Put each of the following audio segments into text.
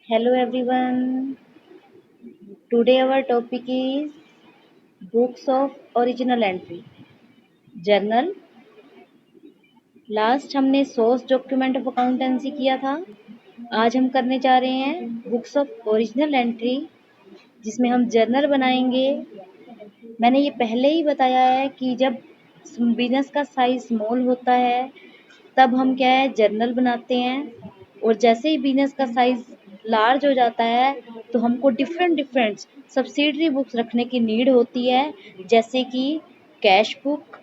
Hello everyone. Today our topic is books of original entry. Journal. Last हमने source document of accountancy किया था। आज हम करने जा रहे हैं बुक्स ऑफ ओरिजिनल एंट्री, जिसमें हम जर्नल बनाएंगे। मैंने ये पहले ही बताया है कि जब बिजनेस का साइज स्मॉल होता है तब हम क्या है जर्नल बनाते हैं, और जैसे ही बिजनेस का साइज लार्ज हो जाता है तो हमको डिफरेंट डिफरेंट सब्सिडरी बुक्स रखने की नीड होती है, जैसे कि cash book,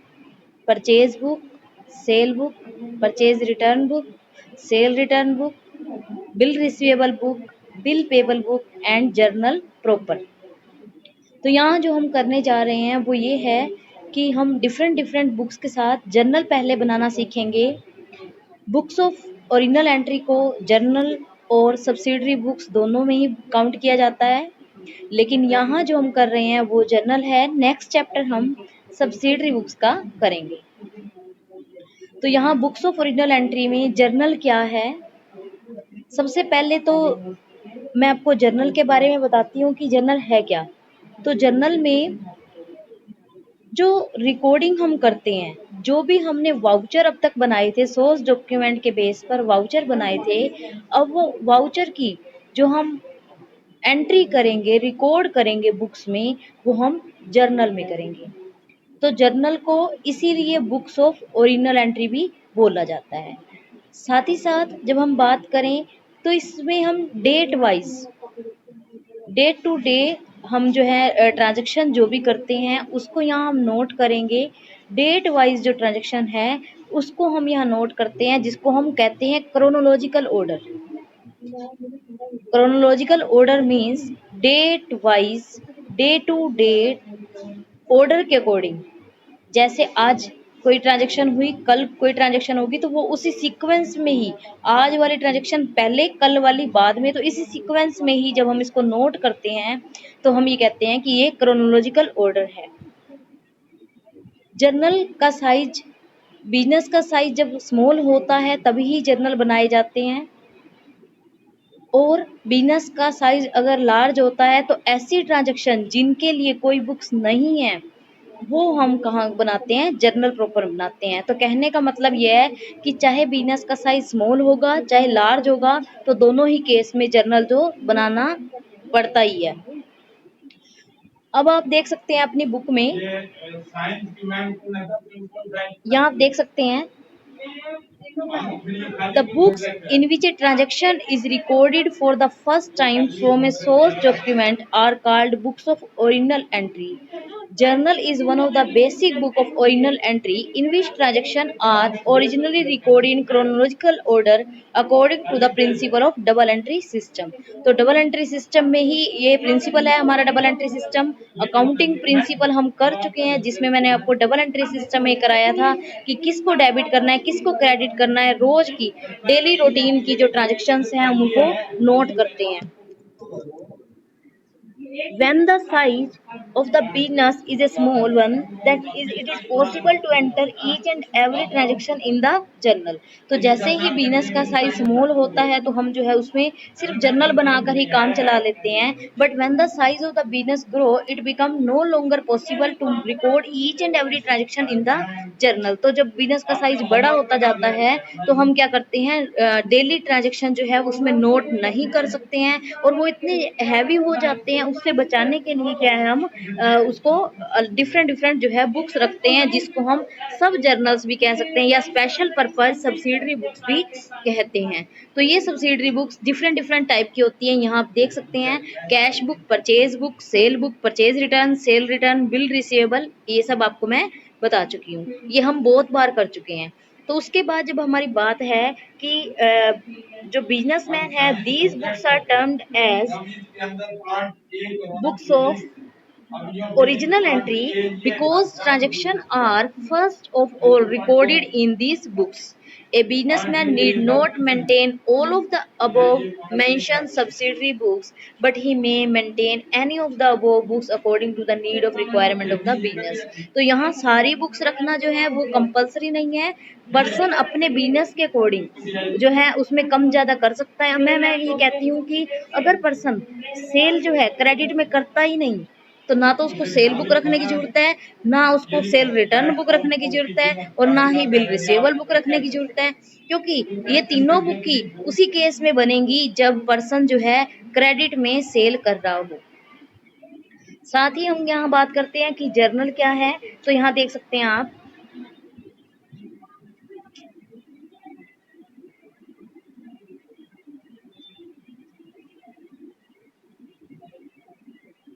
purchase book, cell book, purchase return book, cell return book, bill receivable book, bill payable book and journal proper. तो यहाँ जो हम करने जा रहे हैं वो ये है कि हम डिफरेंट डिफरेंट बुक्स के साथ जर्नल पहले बनाना सीखेंगे। बुक्स ऑफ ओरिजिनल एंट्री को जर्नल और सब्सिडरी बुक्स दोनों में ही काउंट किया जाता है, लेकिन यहाँ जो हम कर रहे हैं वो जर्नल है। नेक्स्ट चैप्टर हम सब्सिडरी बुक्स का करेंगे। तो यहाँ बुक्स ऑफ ओरिजिनल एंट्री में जर्नल क्या है। सबसे पहले तो मैं आपको जर्नल के बारे में बताती हूँ कि जर्नल है क्या। तो जर्नल में जो रिकॉर्डिंग हम करते हैं, जो भी हमने वाउचर अब तक बनाए थे, सोर्स डॉक्यूमेंट के बेस पर वाउचर बनाए थे, अब वो वाउचर की जो हम एंट्री करेंगे, रिकॉर्ड करेंगे बुक्स में, वो हम जर्नल में करेंगे। तो जर्नल को इसीलिए बुक्स ऑफ ओरिजिनल एंट्री भी बोला जाता है। साथ ही साथ जब हम बात करें तो इसमें हम date wise, day to day हम जो है ट्रांजैक्शन जो भी करते हैं उसको यहाँ हम नोट करेंगे। डेट वाइज जो ट्रांजैक्शन है उसको हम यहाँ नोट करते हैं, जिसको हम कहते हैं chronological order. Chronological order means date wise, day to date order के अकॉर्डिंग। जैसे आज कोई ट्रांजैक्शन हुई, कल कोई ट्रांजैक्शन होगी, तो वो उसी सीक्वेंस में ही, आज वाली ट्रांजैक्शन पहले, कल वाली बाद में, तो इसी सीक्वेंस में ही जब हम इसको नोट करते हैं तो हम ये कहते हैं कि ये क्रोनोलॉजिकल ऑर्डर है। जर्नल का साइज, बिजनेस का साइज जब स्मॉल होता है तभी जर्नल बनाए जाते हैं, और बिजनेस का साइज अगर लार्ज होता है तो ऐसी ट्रांजैक्शन जिनके लिए कोई बुक्स नहीं है वो हम कहाँ बनाते हैं, जर्नल प्रॉपर बनाते हैं। तो कहने का मतलब यह है कि चाहे बिजनेस का साइज स्मॉल होगा चाहे लार्ज होगा, तो दोनों ही केस में जर्नल जो बनाना पड़ता ही है। अब आप देख सकते हैं अपनी बुक में, यहाँ आप देख सकते हैं the books in which a transaction is recorded for the first time from a source document are called books of original entry. Journal is one of the basic book of original entry in which transactions are originally recorded in chronological order according to the principle of double entry system. तो double entry system में ही ये principal है हमारा, double entry system accounting principle हम कर चुके हैं, जिसमें मैंने आपको डबल एंट्री सिस्टम में कराया था कि किसको डेबिट करना है, किसको क्रेडिट करना है। रोज की डेली रूटीन की जो ट्रांजेक्शन्स हैं हम उनको नोट करते हैं। When the size of the business is a small one, it is possible to enter each and every transaction in the journal. तो जैसे ही बिजनेस का साइज स्मॉल होता है तो हम जो है उसमें सिर्फ जर्नल बनाकर ही काम चला लेते हैं। But when the size of the business grow it become no longer possible to record each and every transaction in the journal. तो जब बिजनेस का साइज बड़ा होता जाता है तो हम क्या करते हैं, डेली ट्रांजेक्शन जो है उसमें नोट नहीं कर सकते हैं, और वो इतने हैवी हो जाते हैं। उससे बचाने के लिए क्या है, हम उसको डिफरेंट डिफरेंट जो है बुक्स रखते हैं, जिसको हम सब जर्नल्स भी कह सकते हैं या स्पेशल पर्पज सब्सिडरी बुक्स भी कहते हैं। तो ये subsidiary books different different type की होती हैं। यहाँ आप देख सकते हैं cash book, purchase book, cell book, purchase return, cell return, bill receivable, ये सब आपको मैं बता चुकी हूँ, ये हम बहुत बार कर चुके हैं। तो उसके बाद जब हमारी बात है कि जो बिजनेसमैन है, these books are termed as books of original entry because transactions are first of all recorded in these books. A businessman need not maintain all of the above mentioned subsidiary books, but he may maintain any of the above books according to the need of requirement of the business. तो यहाँ सारी books रखना जो है वो compulsory नहीं है, person अपने बिजनेस के अकॉर्डिंग जो है उसमें कम ज्यादा कर सकता है। मैं ये कहती हूँ कि अगर पर्सन सेल जो है क्रेडिट में करता ही नहीं तो ना तो उसको सेल बुक रखने की जरूरत है, ना उसको सेल रिटर्न बुक रखने की जरूरत है, और ना ही बिल रिसीवेबल बुक रखने की जरूरत है, क्योंकि ये तीनों बुक ही उसी केस में बनेंगी जब पर्सन जो है क्रेडिट में सेल कर रहा हो। साथ ही हम यहाँ बात करते हैं कि जर्नल क्या है, तो यहाँ देख सकते हैं आप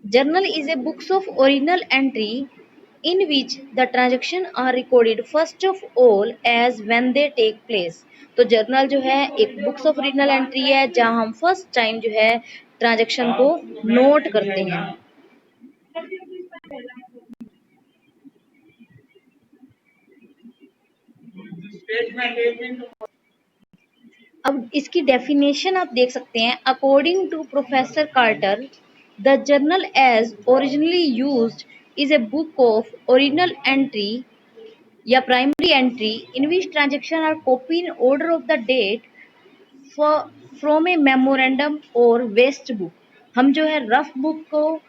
Journal is a book of original entry in which the transactions are recorded first of all as when they take place। तो जर्नल जो है एक बुक्स ऑफ ओरिजिनल एंट्री है जहां हम फर्स्ट टाइम जो है ट्रांजैक्शन को नोट करते हैं। अब इसकी डेफिनेशन आप देख सकते हैं। According to professor Carter, the journal as originally used is a book of original entry या primary entry in which transaction are copy in order of the date from a memorandum or waste book. हम जो है rough book को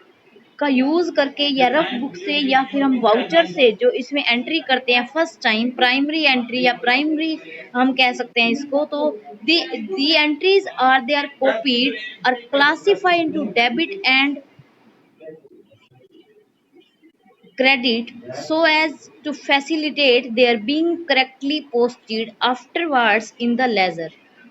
का use करके या rough book से या फिर हम वाउचर से जो इसमें एंट्री करते हैं फर्स्ट टाइम प्राइमरी एंट्री या प्राइमरी हम कह सकते हैं इसको। तो the entries are they are copied और classified into debit and credit so as to facilitate their being correctly posted afterwards in the ledger।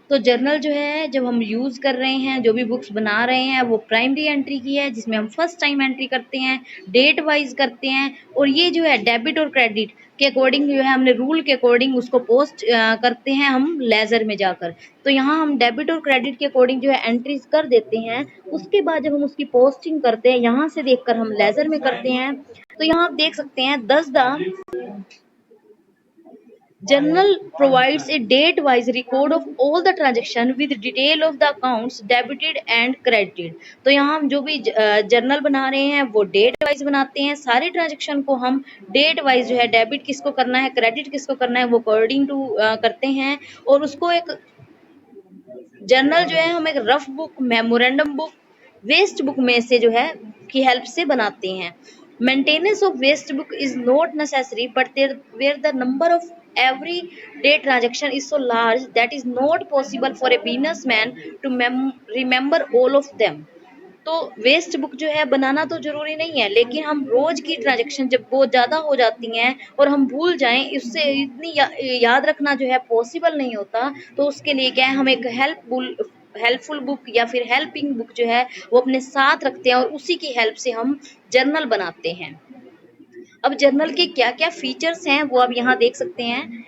तो जर्नल जो है जब हम यूज कर रहे हैं जो भी बुक्स बना रहे हैं वो प्राइमरी एंट्री की है जिसमें हम फर्स्ट टाइम एंट्री करते हैं, डेट वाइज करते हैं, और ये जो है डेबिट और क्रेडिट के अकॉर्डिंग जो है हमने रूल के अकॉर्डिंग उसको पोस्ट करते हैं हम लेजर में जाकर। तो यहाँ हम डेबिट और क्रेडिट के अकॉर्डिंग जो है एंट्रीज कर देते हैं। उसके बाद जब हम उसकी पोस्टिंग करते हैं यहाँ से देखकर हम लेजर में करते हैं। तो यहाँ आप देख सकते हैं दस the Journal provides a date-wise record of all the transaction with detail of the accounts debited and credited। तो यहाँ हम जो भी जर्नल बना रहे हैं वो डेट वाइज बनाते हैं। सारे ट्रांजेक्शन को हम डेट वाइज जो है डेबिट किसको करना है क्रेडिट किसको करना है वो अकॉर्डिंग टू करते हैं, और उसको एक जर्नल जो है हम एक rough book memorandum book waste book में से जो है की हेल्प से बनाते हैं। Maintenance of waste book is not necessary but there were the number of every day transaction is so large that is not possible for a businessman to remember all of them। तो waste book जो है बनाना तो जरूरी नहीं है, लेकिन हम रोज की ट्रांजेक्शन जब बहुत ज्यादा हो जाती हैं और हम भूल जाएं उससे इतनी याद रखना जो है पॉसिबल नहीं होता। तो उसके लिए क्या है हम एक हेल्पफुल बुक या फिर हेल्पिंग बुक जो है वो अपने साथ रखते हैं और उसी की हेल्प से हम जर्नल बनाते हैं। अब जर्नल के क्या क्या फीचर्स हैं वो आप यहाँ देख सकते हैं।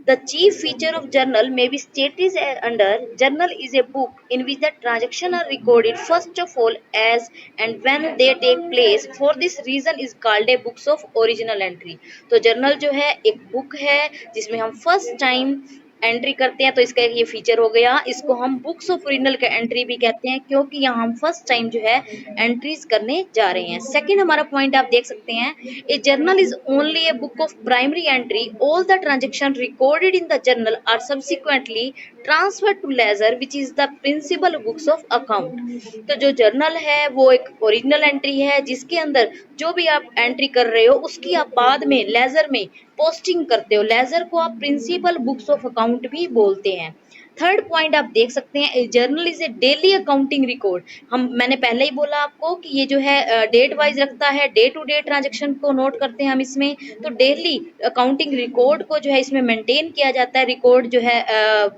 The chief feature of journal may be stated under journal is a book in which the transactions are recorded first of all as and when they take place। For this reason is called a books of original entry। तो journal जो है एक book है जिसमें हम first time entry करते हैं, तो इसका ये फीचर हो गया। इसको हम बुक्स ऑफ ओरिजिनल का एंट्री भी कहते हैं क्योंकि यहाँ हम फर्स्ट टाइम जो है एंट्रीज करने जा रहे हैं। सेकंड हमारा पॉइंट आप देख सकते हैं, a journal is only a book of primary entry. All the transaction recorded in the journal are subsequently transfer to ledger which is the principal books of account. तो जो जर्नल है वो एक ओरिजिनल एंट्री है जिसके अंदर जो भी आप एंट्री कर रहे हो उसकी आप बाद में लेजर में पोस्टिंग करते हो। लेजर को आप प्रिंसिपल बुक्स ऑफ अकाउंट भी बोलते हैं। थर्ड पॉइंट आप देख सकते हैं, journal is a daily accounting record. मैंने पहले ही बोला आपको कि ये जो है डेट वाइज रखता है, डे टू डे ट्रांजेक्शन को नोट करते हैं हम इसमें। तो डेली अकाउंटिंग रिकॉर्ड को जो है इसमें मेंटेन किया जाता है, रिकॉर्ड जो है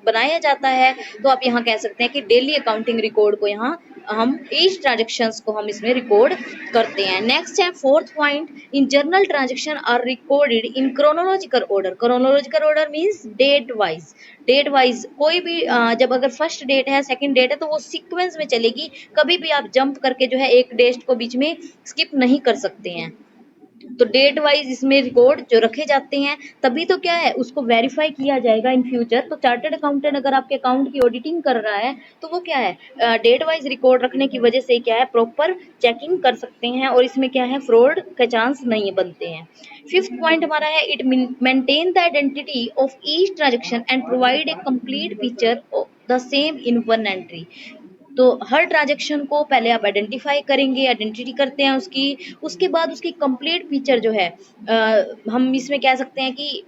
बनाया जाता है। तो आप यहाँ कह सकते हैं कि डेली अकाउंटिंग रिकॉर्ड को यहाँ हम ईच ट्रांजेक्शंस को हम इसमें रिकॉर्ड करते हैं। नेक्स्ट है fourth point, in journal transaction are recorded in chronological order. Chronological order means date wise. Date wise कोई भी जब अगर फर्स्ट डेट है, सेकंड डेट है, तो वो सीक्वेंस में चलेगी, कभी भी आप जंप करके जो है एक डेट को बीच में स्किप नहीं कर सकते हैं। तो डेट वाइज इसमें रिकॉर्ड जो रखे जाते हैं, तभी तो क्या है उसको वेरीफाई किया जाएगा इन फ्यूचर। तो चार्टर्ड अकाउंटेंट अगर आपके अकाउंट की ऑडिटिंग कर रहा है, तो वो क्या है डेट वाइज रिकॉर्ड रखने की वजह से क्या है प्रॉपर चेकिंग कर सकते हैं, और इसमें क्या है फ्रॉड का चांस नहीं बनते हैं। फिफ्थ पॉइंट हमारा है, it maintain the identity of each transaction and provide a complete picture of the same in one entry. तो हर ट्रांजेक्शन को पहले आप आइडेंटिफाई करेंगे, आइडेंटिटी करते हैं उसकी, उसके बाद उसकी कंप्लीट फीचर जो है हम इसमें कह सकते हैं कि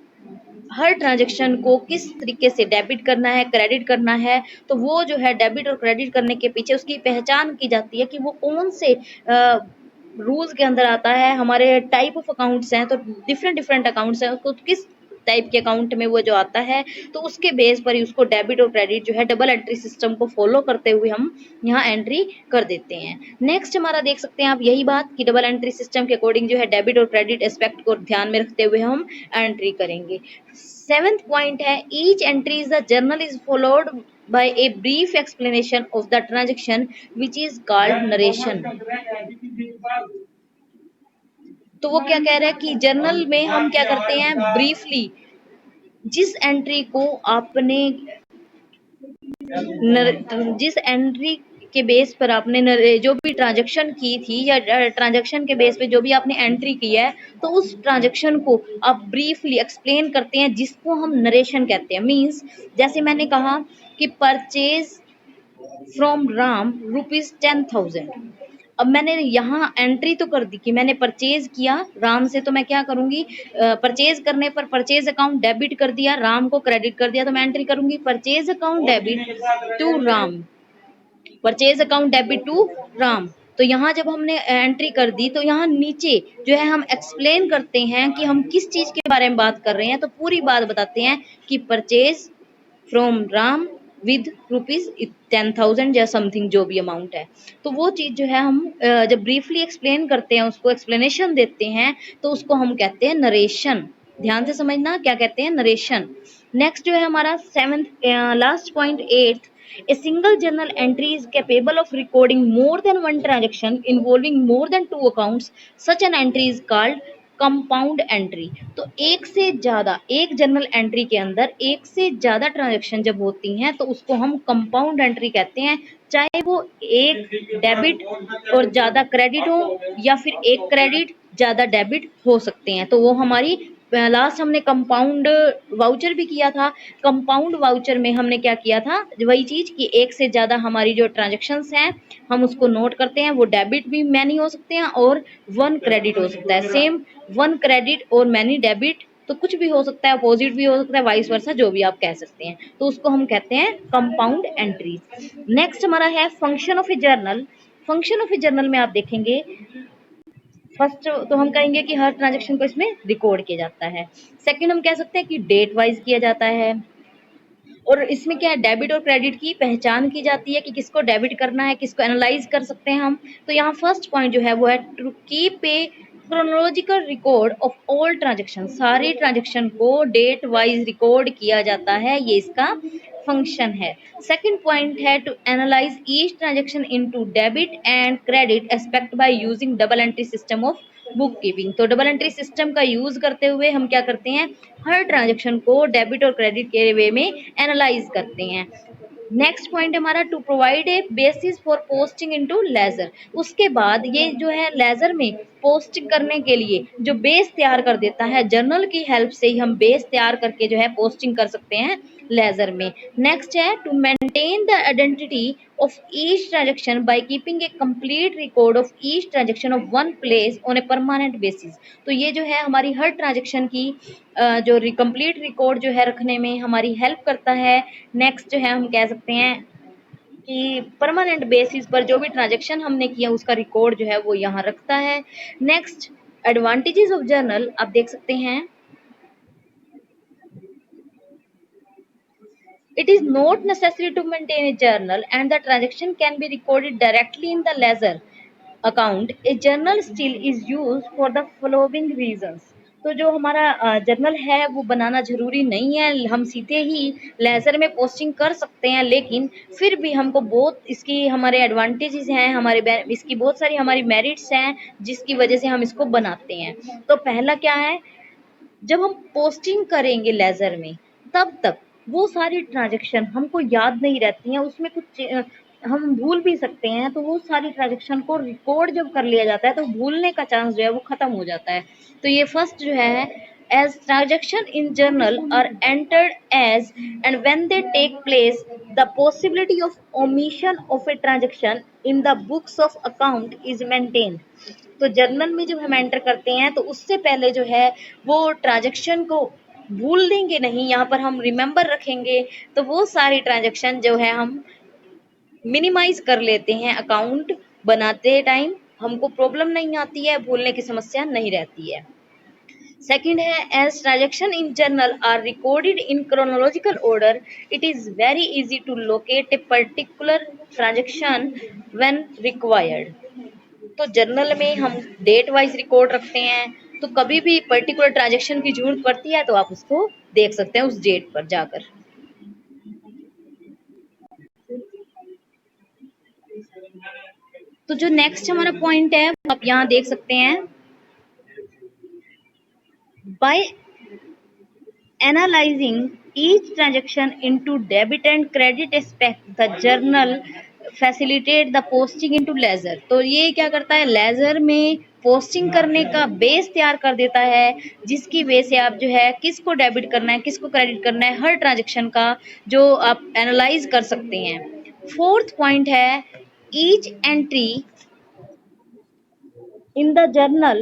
हर ट्रांजेक्शन को किस तरीके से डेबिट करना है, क्रेडिट करना है, तो वो जो है डेबिट और क्रेडिट करने के पीछे उसकी पहचान की जाती है कि वो कौन से रूल्स के अंदर आता है। हमारे टाइप ऑफ अकाउंट्स हैं, तो डिफरेंट डिफरेंट अकाउंट्स हैं, उसको किस टाइप के अकाउंट में वो जो आता है, तो उसके बेस पर ही उसको डेबिट और क्रेडिट जो है डबल एंट्री सिस्टम को फॉलो करते हुए हम यहाँ एंट्री कर देते हैं। नेक्स्ट हमारा देख सकते हैं आप यही बात कि डबल एंट्री सिस्टम के अकॉर्डिंग जो है डेबिट और क्रेडिट एस्पेक्ट को ध्यान में रखते हुए हम एंट्री करेंगे। सेवेंथ पॉइंट है, each entry is the journal is followed by a brief explanation of the transaction which is called narration। तो वो क्या कह रहा है कि जर्नल में हम क्या करते हैं ब्रीफली जिस एंट्री को आपने जिस एंट्री के बेस पर आपने जो भी ट्रांजैक्शन की थी या ट्रांजैक्शन के बेस पे जो भी आपने एंट्री की है, तो उस ट्रांजैक्शन को आप ब्रीफली एक्सप्लेन करते हैं, जिसको हम नरेशन कहते हैं। मींस जैसे मैंने कहा कि परचेज फ्रॉम राम ₹10,000। अब मैंने यहाँ एंट्री तो कर दी कि मैंने परचेज किया राम से, तो मैं क्या करूंगी परचेज करने पर परचेज अकाउंट डेबिट कर दिया, राम को क्रेडिट कर दिया, तो मैं एंट्री करूंगी purchase account debit to Ram, purchase account debit to Ram. तो यहाँ जब हमने एंट्री कर दी, तो यहाँ नीचे जो है हम एक्सप्लेन करते हैं कि हम किस चीज के बारे में बात कर रहे हैं, तो पूरी बात बताते हैं कि परचेज फ्रॉम राम विद ₹10,000 या समथिंग जो भी अमाउंट है। तो वो चीज जो है हम जब ब्रीफली एक्सप्लेन करते हैं, उसको एक्सप्लेनेशन देते हैं, तो उसको हम कहते हैं नरेशन। ध्यान से समझना क्या कहते हैं, नरेशन। नेक्स्ट जो है हमारा seventh last point, eighth, a single journal entry is capable of recording more than one transaction involving more than two accounts। Such an entry is called compound entry. तो एक से ज्यादा, एक जर्नल एंट्री के अंदर एक से ज्यादा ट्रांजैक्शन जब होती हैं, तो उसको हम कंपाउंड एंट्री कहते हैं। चाहे वो एक डेबिट और ज्यादा क्रेडिट हो, या फिर एक क्रेडिट ज्यादा डेबिट हो सकते हैं। तो वो हमारी लास्ट हमने कंपाउंड वाउचर भी किया था। कंपाउंड वाउचर में हमने क्या किया था, वही चीज कि एक से ज्यादा हमारी जो ट्रांजेक्शन्स हैं हम उसको नोट करते हैं। वो डेबिट भी मैनी हो सकते हैं और वन क्रेडिट हो सकता है। सेम वन क्रेडिट और मैनी डेबिट, तो कुछ भी हो सकता है, अपोजिट भी हो सकता है, वाइस वर्सा, जो भी आप कह सकते हैं। तो उसको हम कहते हैं कंपाउंड एंट्री। नेक्स्ट हमारा है function of A journal. Function of A journal में आप देखेंगे, फर्स्ट तो हम कहेंगे कि हर ट्रांजेक्शन को इसमें रिकॉर्ड किया जाता है। सेकंड हम कह सकते हैं कि डेट वाइज किया जाता है, और इसमें क्या है डेबिट और क्रेडिट की पहचान की जाती है कि किसको डेबिट करना है, किसको एनालाइज कर सकते हैं हम। तो यहाँ फर्स्ट पॉइंट जो है वो है to keep a chronological record of all transaction. सारे ट्रांजेक्शन को डेट वाइज रिकॉर्ड किया जाता है, ये इसका फंक्शन है। सेकंड पॉइंट है to analyse each transaction into debit and credit aspect by using double entry system of book keeping. तो डबल एंट्री सिस्टम का यूज करते हुए हम क्या करते हैं, हर ट्रांजेक्शन को डेबिट और क्रेडिट के वे में एनालाइज करते हैं। नेक्स्ट पॉइंट हमारा to provide a basis for posting into ledger. उसके बाद ये जो है लेजर में पोस्टिंग करने के लिए जो बेस तैयार कर देता है, जर्नल की हेल्प से ही हम बेस तैयार करके जो है पोस्टिंग कर सकते हैं लेजर में। नेक्स्ट है to maintain the identity of each transaction by keeping a complete record of each transaction of one place on a permanent basis। तो ये जो है हमारी हर ट्रांजेक्शन की जो कंप्लीट रिकॉर्ड जो है रखने में हमारी हेल्प करता है। नेक्स्ट जो है हम कह सकते हैं कि परमानेंट बेसिस पर जो भी ट्रांजेक्शन हमने किया उसका रिकॉर्ड जो है वो यहाँ रखता है। नेक्स्ट एडवांटेजेस ऑफ जर्नल आप देख सकते हैं, it is not necessary to maintain a journal and the transaction can be recorded directly in the ledger account। A journal still is used for the following reasons। तो जो हमारा journal है वो बनाना ज़रूरी नहीं है, हम सीधे ही लेज़र में पोस्टिंग कर सकते हैं, लेकिन फिर भी हमको बहुत इसकी हमारे एडवांटेजेस हैं, हमारे इसकी बहुत सारी हमारी मेरिट्स हैं, जिसकी वजह से हम इसको बनाते हैं। तो पहला क्या है, जब हम पोस्टिंग करेंगे लेज़र में, तब तक वो सारी ट्रांजेक्शन हमको याद नहीं रहती हैं, उसमें कुछ हम भूल भी सकते हैं, तो वो सारी ट्रांजेक्शन को रिकॉर्ड जब कर लिया जाता है तो भूलने का चांस जो है वो खत्म हो जाता है। तो ये फर्स्ट जो है, as transaction in journal are entered as and when they take place, the possibility of omission of a transaction in the books of account is maintained। तो जर्नल में जब हम एंटर करते हैं तो उससे पहले जो है वो ट्रांजेक्शन को भूल देंगे नहीं, यहाँ पर हम रिमेंबर रखेंगे, तो वो सारी ट्रांजेक्शन जो है हम मिनिमाइज कर लेते हैं। अकाउंट बनाते टाइम हमको प्रॉब्लम नहीं आती है, भूलने की समस्या नहीं रहती है। सेकंड है, as transaction in journal are recorded in chronological order, it is very easy to locate a particular transaction when required. तो जर्नल में हम डेट वाइज रिकॉर्ड रखते हैं, तो कभी भी पर्टिकुलर ट्रांजेक्शन की जरूरत पड़ती है तो आप उसको देख सकते हैं उस डेट पर जाकर। तो जो नेक्स्ट हमारा पॉइंट है आप यहाँ देख सकते हैं, bye analyzing each transaction into debit and credit aspect, the journal facilitate the posting into ledger। तो ये क्या करता है, लेजर में पोस्टिंग करने का बेस तैयार कर देता है, जिसकी वजह से आप जो है किसको डेबिट करना है किसको क्रेडिट करना है, हर ट्रांजेक्शन का जो आप एनालाइज कर सकते हैं। फोर्थ पॉइंट है, each entry in the journal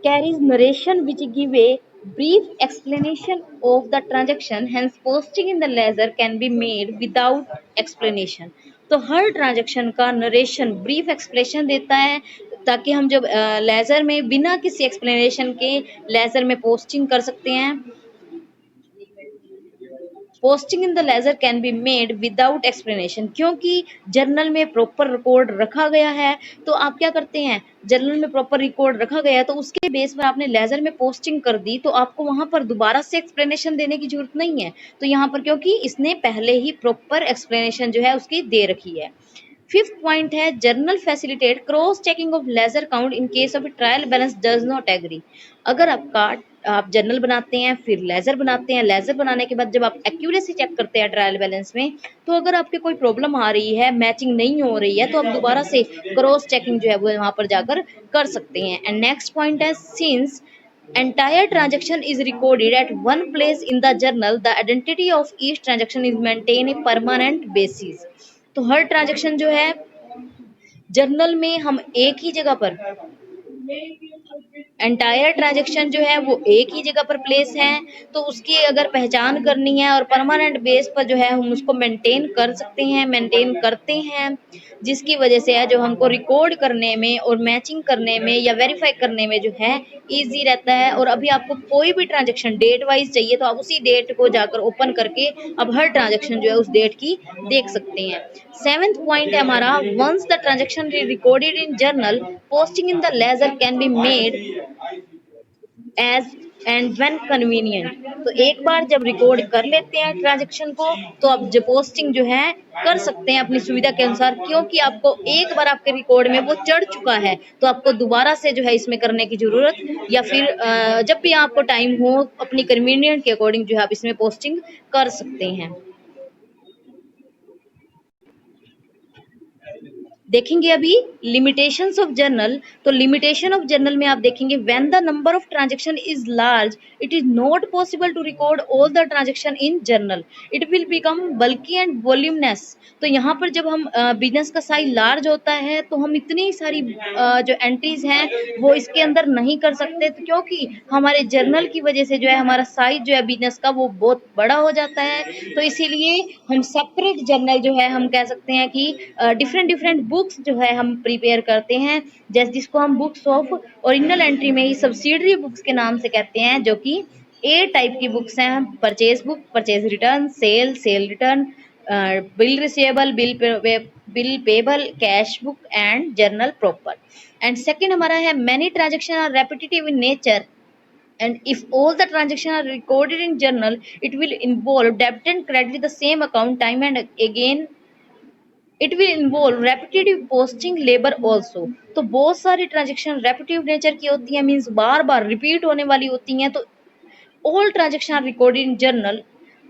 carries narration which give a brief explanation of the transaction, hence posting in the ledger can be made without explanation। तो हर ट्रांजेक्शन का नरेशन ब्रीफ एक्सप्लेनेशन देता है, ताकि हम जब laser में बिना किसी एक्सप्लेनेशन के लेजर में पोस्टिंग कर सकते हैं। Posting in the ledger can be made without explanation, क्योंकि जर्नल में प्रॉपर रिकॉर्ड रखा गया है। तो आप क्या करते हैं, जर्नल में प्रॉपर रिकॉर्ड रखा गया है तो उसके बेस पर आपने लेजर में पोस्टिंग कर दी, तो आपको वहां पर दोबारा से एक्सप्लेनेशन देने की जरूरत नहीं है। तो यहाँ पर क्योंकि इसने पहले ही प्रॉपर एक्सप्लेनेशन जो है उसकी दे रखी है। फिफ्थ पॉइंट है, journal facilitate cross checking of ledger count in case of trial balance does not agree. अगर आप जर्नल बनाते हैं फिर लेजर बनाते हैं, लेजर बनाने के बाद जब आप एक्यूरेसी चेक करते हैं ट्रायल बैलेंस में, तो अगर आपके कोई प्रॉब्लम आ रही है, मैचिंग नहीं हो रही है, तो आप दोबारा से क्रॉस चेकिंग जो है वो वहां पर जाकर कर सकते हैं। एंड नेक्स्ट पॉइंट है, since entire transaction is recorded at one place in the journal, the identity of each transaction is maintained a permanent basis। तो हर ट्रांजेक्शन जो है जर्नल में हम एक ही जगह पर, एंटायर ट्रांजेक्शन जो है वो एक ही जगह पर प्लेस है, तो उसकी अगर पहचान करनी है और परमानेंट बेस पर जो है हम उसको मेंटेन कर सकते हैं, मेंटेन करते हैं, जिसकी वजह से है जो हमको रिकॉर्ड करने में और मैचिंग करने में या वेरीफाई करने में जो है इजी रहता है। और अभी आपको कोई भी ट्रांजेक्शन डेट वाइज चाहिए तो आप उसी डेट को जाकर ओपन करके अब हर ट्रांजेक्शन जो है उस डेट की देख सकते हैं। सेवेंथ पॉइंट है हमारा, once the transaction recorded in journal, posting in the ledger can be made as and when convenient. तो एक बार जब रिकॉर्ड कर लेते हैं ट्रांजेक्शन को, तो आप जो पोस्टिंग जो है कर सकते हैं अपनी सुविधा के अनुसार, क्योंकि आपको एक बार आपके रिकॉर्ड में वो चढ़ चुका है, तो आपको दोबारा से जो है इसमें करने की जरूरत, या फिर जब भी आपको टाइम हो अपनी कन्वीनियंट के अकॉर्डिंग जो है आप इसमें पोस्टिंग कर सकते हैं। देखेंगे अभी लिमिटेशंस ऑफ जर्नल। तो लिमिटेशन ऑफ जर्नल में आप देखेंगे, when the number of transaction is large it is not possible to record all the transaction in journal, it will become bulky and voluminous. तो यहाँ पर जब हम बिजनेस का साइज लार्ज होता है तो हम इतनी सारी जो एंट्रीज हैं वो इसके अंदर नहीं कर सकते, तो क्योंकि हमारे जर्नल की वजह से जो है हमारा साइज जो है बिजनेस का वो बहुत बड़ा हो जाता है। तो इसीलिए हम सेपरेट जर्नल जो है हम कह सकते हैं कि डिफरेंट डिफरेंट बुक्स जो है हम प्रिपेयर करते हैं, जैसे जिसको हम बुक्स ऑफ ओरिजिनल एंट्री में ही सब्सिडरी बुक्स के नाम से कहते हैं, जो कि ए टाइप की बुक्स हैं, purchase book, purchase return, sale, sale return, bill receivable, bill payable, cash book and journal proper. And second हमारा है, many transaction are repetitive in nature and if all the transactions are recorded in journal, it will involve debit and credit the same account time and again it will involve repetitive posting labor also। तो बहुत सारी transaction रेपिटिव nature की होती है, means बार बार repeat होने वाली होती हैं। तो all transaction are recorded in journal,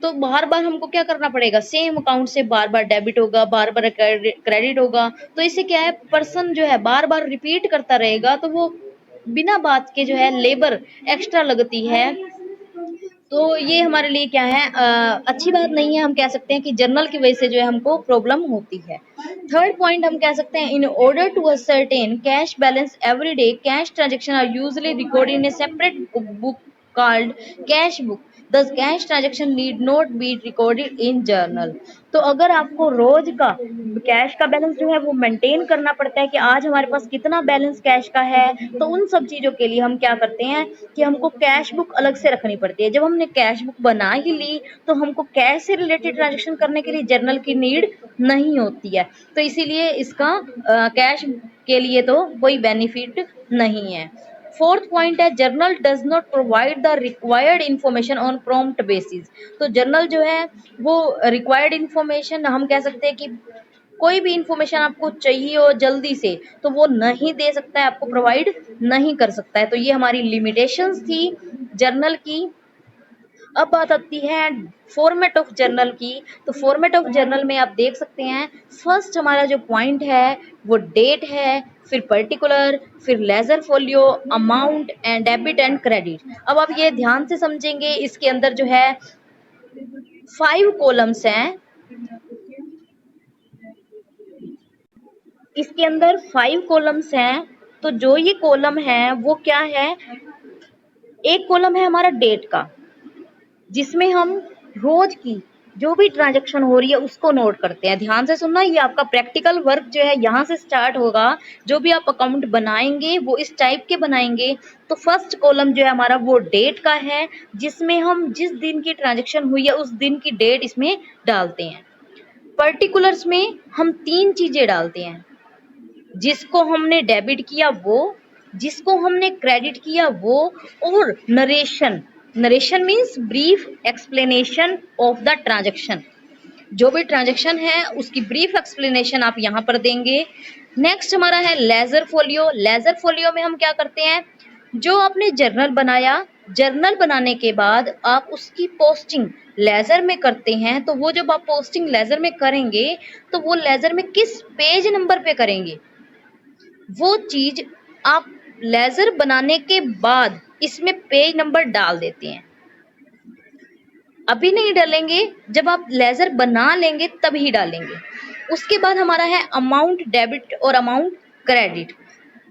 तो बार बार हमको क्या करना पड़ेगा, सेम अकाउंट से बार बार डेबिट होगा, बार बार क्रेडिट होगा। तो इससे क्या है, पर्सन जो है बार बार रिपीट करता रहेगा, तो वो बिना बात के जो है लेबर एक्स्ट्रा लगती है। तो ये हमारे लिए क्या है, अच्छी बात नहीं है। हम कह सकते हैं कि जर्नल की वजह से जो है हमको प्रॉब्लम होती है। थर्ड पॉइंट हम कह सकते हैं, in order to ascertain cash balance every day, cash transaction are usually recorded in a separate book called cash book, thus cash transaction need not be recorded in journal. तो अगर आपको रोज का cash का balance जो है वो maintain करना पड़ता है कि आज हमारे पास कितना बैलेंस कैश का है, तो उन सब चीजों के लिए हम क्या करते हैं कि हमको कैश बुक अलग से रखनी पड़ती है। जब हमने कैश बुक बना ही ली तो हमको कैश से रिलेटेड ट्रांजेक्शन करने के लिए जर्नल की नीड नहीं होती है। तो इसीलिए इसका कैश के लिए तो कोई बेनिफिट नहीं है। फोर्थ पॉइंट है, journal does not provide the required information on prompt basis. तो जर्नल जो है वो रिक्वायर्ड इंफॉर्मेशन, हम कह सकते हैं कि कोई भी इंफॉर्मेशन आपको चाहिए हो जल्दी से तो वो नहीं दे सकता है, आपको प्रोवाइड नहीं कर सकता है। तो ये हमारी लिमिटेशंस थी जर्नल की। अब बात आती है फॉर्मेट ऑफ जर्नल की। तो फॉर्मेट ऑफ जर्नल में आप देख सकते हैं, फर्स्ट हमारा जो पॉइंट है वो डेट है, फिर पर्टिकुलर, फिर ledger folio, amount and debit and credit. अब आप ये ध्यान से समझेंगे, इसके अंदर जो है 5 कॉलम्स हैं, इसके अंदर 5 कॉलम्स हैं। तो जो ये कॉलम है वो क्या है, एक कॉलम है हमारा डेट का, जिसमें हम रोज की जो भी ट्रांजैक्शन हो रही है उसको नोट करते हैं। ध्यान से सुनना, ये आपका प्रैक्टिकल वर्क जो है यहाँ से स्टार्ट होगा। जो भी आप अकाउंट बनाएंगे वो इस टाइप के बनाएंगे। तो फर्स्ट कॉलम जो है हमारा वो डेट का है, जिसमें हम जिस दिन की ट्रांजैक्शन हुई है उस दिन की डेट इसमें डालते हैं। पर्टिकुलर्स में हम 3 चीजें डालते हैं, जिसको हमने डेबिट किया वो, जिसको हमने क्रेडिट किया वो, और narration. Narration means brief explanation of the transaction. जो भी ट्रांजैक्शन है उसकी ब्रीफ एक्सप्लेनेशन आप यहाँ पर देंगे। नेक्स्ट हमारा है लेजर फोलियो। लेजर फोलियो में हम क्या करते हैं, जो आपने जर्नल बनाया, जर्नल बनाने के बाद आप उसकी पोस्टिंग लेजर में करते हैं। तो वो जब आप पोस्टिंग लेजर में करेंगे तो वो लेजर में किस पेज नंबर पे करेंगे, वो चीज आप लेजर बनाने के बाद इसमें पेज नंबर डाल देते हैं। अभी नहीं डालेंगे, जब आप लेजर बना लेंगे तभी डालेंगे। उसके बाद हमारा है अमाउंट डेबिट और अमाउंट क्रेडिट।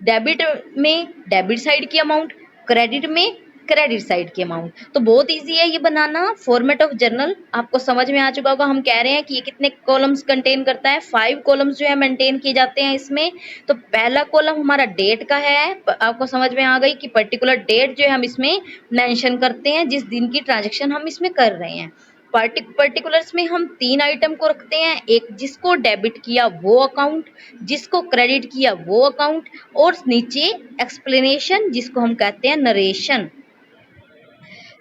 डेबिट में डेबिट साइड की अमाउंट, क्रेडिट में क्रेडिट साइड की अमाउंट। तो बहुत इजी है ये बनाना। फॉर्मेट ऑफ जर्नल आपको समझ में आ चुका होगा। हम कह रहे हैं कि ये कितने कॉलम्स कंटेन करता है, 5 कॉलम्स जो है मेंटेन किए जाते हैं इसमें। तो पहला कॉलम हमारा डेट का है, आपको समझ में आ गई कि पर्टिकुलर डेट जो है हम इसमें मेंशन करते हैं, जिस दिन की ट्रांजेक्शन हम इसमें कर रहे हैं। पर्टिकुलर्स में हम 3 आइटम को रखते हैं, एक जिसको डेबिट किया वो अकाउंट, जिसको क्रेडिट किया वो अकाउंट, और नीचे एक्सप्लेनेशन जिसको हम कहते हैं नरेशन।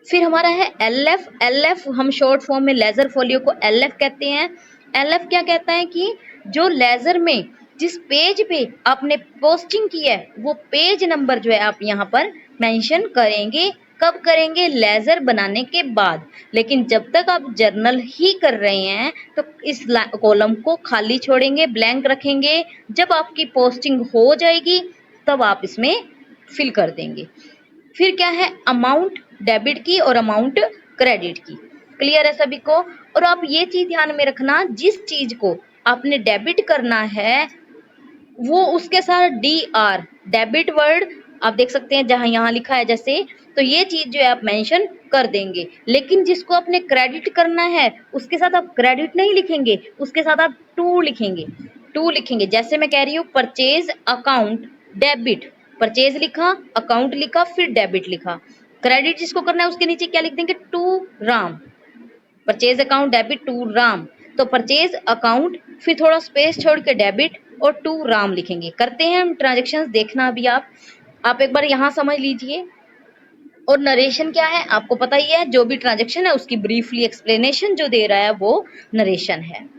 फिर हमारा है एलएफ। एलएफ हम शॉर्ट फॉर्म में लेजर फोलियो को एलएफ कहते हैं। एलएफ क्या कहता है कि जो लेजर में जिस पेज पे आपने पोस्टिंग की है वो पेज नंबर जो है आप यहाँ पर मेंशन करेंगे। कब करेंगे, लेजर बनाने के बाद। लेकिन जब तक आप जर्नल ही कर रहे हैं तो इस कॉलम को खाली छोड़ेंगे, ब्लैंक रखेंगे। जब आपकी पोस्टिंग हो जाएगी तब आप इसमें फिल कर देंगे। फिर क्या है, अमाउंट डेबिट की और अमाउंट क्रेडिट की। क्लियर है सभी को। और आप ये चीज ध्यान में रखना, जिस चीज को आपने डेबिट करना है वो उसके साथ DR डेबिट वर्ड आप देख सकते हैं जहां यहाँ लिखा है जैसे, तो ये चीज जो है आप मेंशन कर देंगे। लेकिन जिसको आपने क्रेडिट करना है उसके साथ आप क्रेडिट नहीं लिखेंगे, उसके साथ आप टू लिखेंगे। टू लिखेंगे, जैसे मैं कह रही हूँ परचेज अकाउंट डेबिट, परचेज लिखा, अकाउंट लिखा, फिर डेबिट लिखा। क्रेडिट जिसको करना है उसके नीचे क्या लिख देंगे, to Ram. Purchase account debit to Ram, तो परचेज अकाउंट फिर थोड़ा स्पेस छोड़ के डेबिट और टू राम लिखेंगे। करते हैं हम ट्रांजेक्शन, देखना अभी आप एक बार यहाँ समझ लीजिए। और नरेशन क्या है आपको पता ही है, जो भी ट्रांजेक्शन है उसकी ब्रीफली एक्सप्लेनेशन जो दे रहा है वो नरेशन है।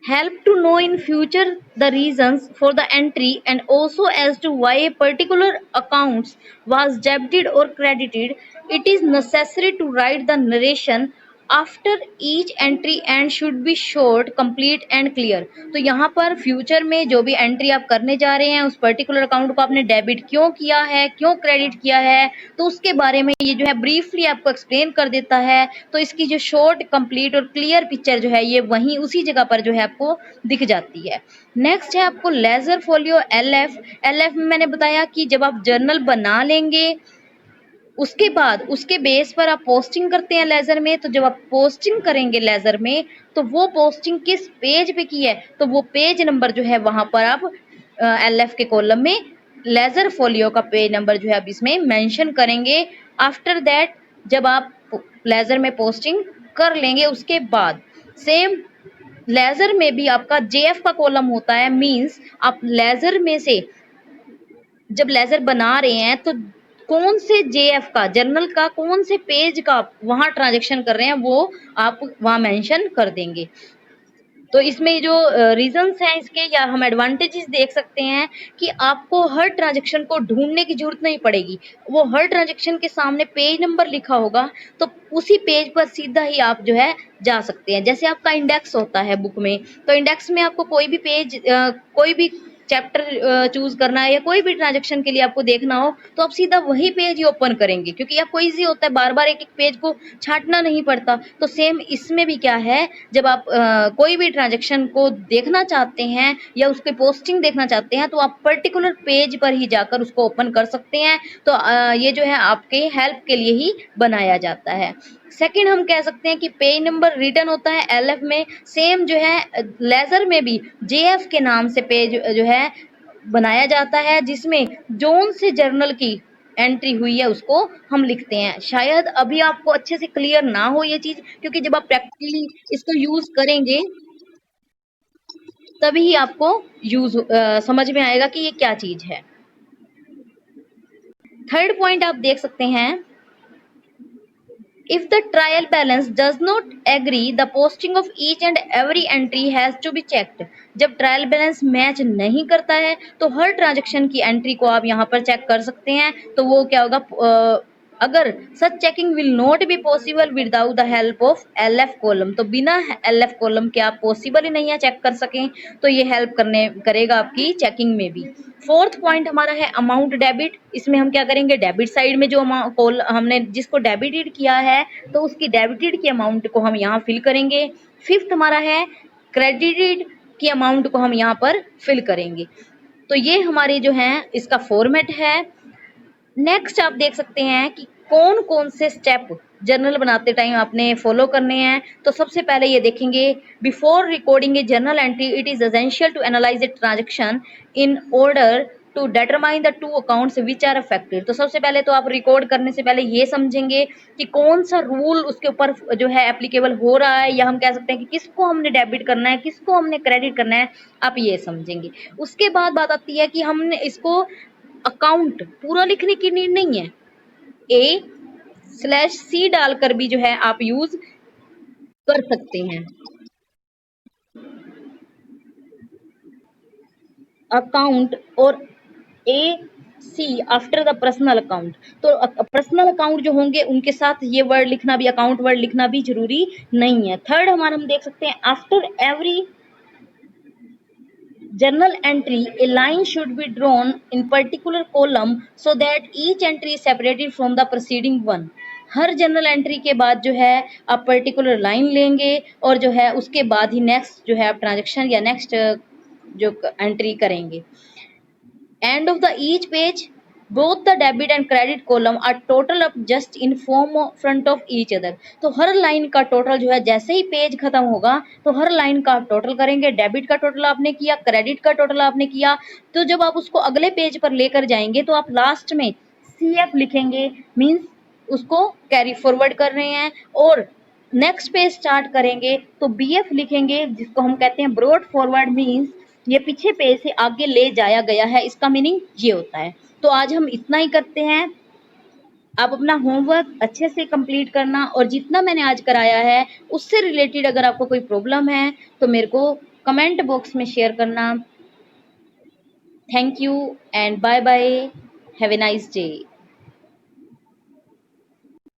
Help to know in future the reasons for the entry and also as to why a particular account was debited or credited. It is necessary to write the narration after each entry and should be short, complete and clear. तो यहाँ पर future में जो भी entry आप करने जा रहे हैं उस पर्टिकुलर अकाउंट को आपने डेबिट क्यों किया है, क्यों क्रेडिट किया है, तो उसके बारे में ये जो है ब्रीफली आपको एक्सप्लेन कर देता है। तो इसकी जो शॉर्ट, कंप्लीट और क्लियर पिक्चर जो है ये वहीं उसी जगह पर जो है आपको दिख जाती है। नेक्स्ट है आपको लेजर फोलियो एलएफ। एलएफ में मैंने बताया कि जब आप जर्नल बना लेंगे उसके बाद उसके बेस पर आप पोस्टिंग करते हैं लेजर में, तो जब आप पोस्टिंग करेंगे लेजर में तो वो पोस्टिंग किस पेज पे की है, तो वो पेज नंबर जो है वहां पर आप एलएफ के कॉलम में लेजर फोलियो का पेज नंबर जो है आप इसमें मेंशन करेंगे। आफ्टर दैट जब आप लेजर में पोस्टिंग कर लेंगे उसके बाद सेम लेजर में भी आपका जेएफ का कॉलम होता है, मींस आप लेजर में से जब लेजर बना रहे हैं तो कौन से जेएफ का, जर्नल का कौन से पेज का वहां ट्रांजेक्शन कर रहे हैं वो आप वहां मेंशन कर देंगे। तो इसमें जो रीजंस हैं इसके या हम एडवांटेजेस देख सकते हैं कि आपको हर ट्रांजेक्शन को ढूंढने की जरूरत नहीं पड़ेगी। वो हर ट्रांजेक्शन के सामने पेज नंबर लिखा होगा तो उसी पेज पर सीधा ही आप जो है जा सकते हैं। जैसे आपका इंडेक्स होता है बुक में, तो इंडेक्स में आपको कोई भी पेज कोई भी चैप्टर चूज करना है या कोई भी ट्रांजेक्शन के लिए आपको देखना हो तो आप सीधा वही पेज ही ओपन करेंगे, क्योंकि आपको इजी होता है, बार बार एक एक पेज को छांटना नहीं पड़ता। तो सेम इसमें भी क्या है, जब आप कोई भी ट्रांजेक्शन को देखना चाहते हैं या उसके पोस्टिंग देखना चाहते हैं तो आप पर्टिकुलर पेज पर ही जाकर उसको ओपन कर सकते हैं। तो ये जो है आपके हेल्प के लिए ही बनाया जाता है। सेकंड हम कह सकते हैं कि पेज नंबर रिटर्न होता है एलएफ में, सेम जो है लेजर में भी जेएफ के नाम से पेज जो है बनाया जाता है जिसमें जोन से जर्नल की एंट्री हुई है उसको हम लिखते हैं। शायद अभी आपको अच्छे से क्लियर ना हो ये चीज, क्योंकि जब आप प्रैक्टिकली इसको यूज करेंगे तभी ही आपको समझ में आएगा कि ये क्या चीज है। थर्ड पॉइंट आप देख सकते हैं, if the trial balance does not agree, the posting of each and every entry has to be checked. जब ट्रायल बैलेंस मैच नहीं करता है तो हर ट्रांजेक्शन की एंट्री को आप यहाँ पर चेक कर सकते हैं। तो वो क्या होगा, अगर such checking will not be possible without the help of LF column, तो बिना एलएफ कॉलम के आप पॉसिबल ही नहीं है चेक कर सकें, तो ये हेल्प करेगा आपकी चेकिंग में भी। फोर्थ पॉइंट हमारा है अमाउंट डेबिट। इसमें हम क्या करेंगे, डेबिट साइड में जो हमने जिसको डेबिटेड किया है तो उसकी डेबिटेड की अमाउंट को हम यहाँ फिल करेंगे। फिफ्थ हमारा है क्रेडिटेड की अमाउंट को हम यहाँ पर फिल करेंगे। तो ये हमारे जो है इसका फॉर्मेट है। नेक्स्ट आप देख सकते हैं कि कौन कौन से स्टेप जर्नल बनाते टाइम आपने फॉलो करने हैं। तो सबसे पहले ये देखेंगे, before recording a journal entry it is essential to analyse a transaction in order to determine the two accounts which are affected. तो सबसे पहले तो आप रिकॉर्ड करने से पहले ये समझेंगे कि कौन सा रूल उसके ऊपर जो है एप्लीकेबल हो रहा है, या हम कह सकते हैं कि किसको हमने डेबिट करना है, किसको हमने क्रेडिट करना है, आप ये समझेंगे। उसके बाद बात आती है कि हमने इसको अकाउंट पूरा लिखने की नीड नहीं है, A/C डालकर भी जो है आप यूज कर सकते हैं। अकाउंट और A/C after the personal account, तो पर्सनल अकाउंट जो होंगे उनके साथ ये वर्ड लिखना भी, अकाउंट वर्ड लिखना भी जरूरी नहीं है। थर्ड हमारा हम देख सकते हैं, after every journal entry a line should be drawn in particular column so that each entry is separated from the preceding one। Her journal entry के बाद जो है आप पर्टिकुलर लाइन लेंगे और जो है उसके बाद ही नेक्स्ट जो है आप ट्रांजेक्शन या नेक्स्ट जो एंट्री करेंगे। End of the each page both the debit and credit column are total up just in form of front of each other। तो हर लाइन का टोटल जो है जैसे ही पेज खत्म होगा तो हर लाइन का आप टोटल करेंगे। डेबिट का टोटल आपने किया, क्रेडिट का टोटल आपने किया, तो जब आप उसको अगले पेज पर लेकर जाएंगे तो आप लास्ट में CF लिखेंगे, मीन्स उसको कैरी फॉरवर्ड कर रहे हैं। और नेक्स्ट पेज स्टार्ट करेंगे तो BF लिखेंगे, जिसको हम कहते हैं ब्रॉड फॉरवर्ड, मीन्स ये पीछे पेज से आगे ले जाया गया है, इसका मीनिंग ये होता है। तो आज हम इतना ही करते हैं। आप अपना होमवर्क अच्छे से कंप्लीट करना, और जितना मैंने आज कराया है उससे रिलेटेड अगर आपको कोई प्रॉब्लम है तो मेरे को कमेंट बॉक्स में शेयर करना। Thank you and bye bye, have a nice day.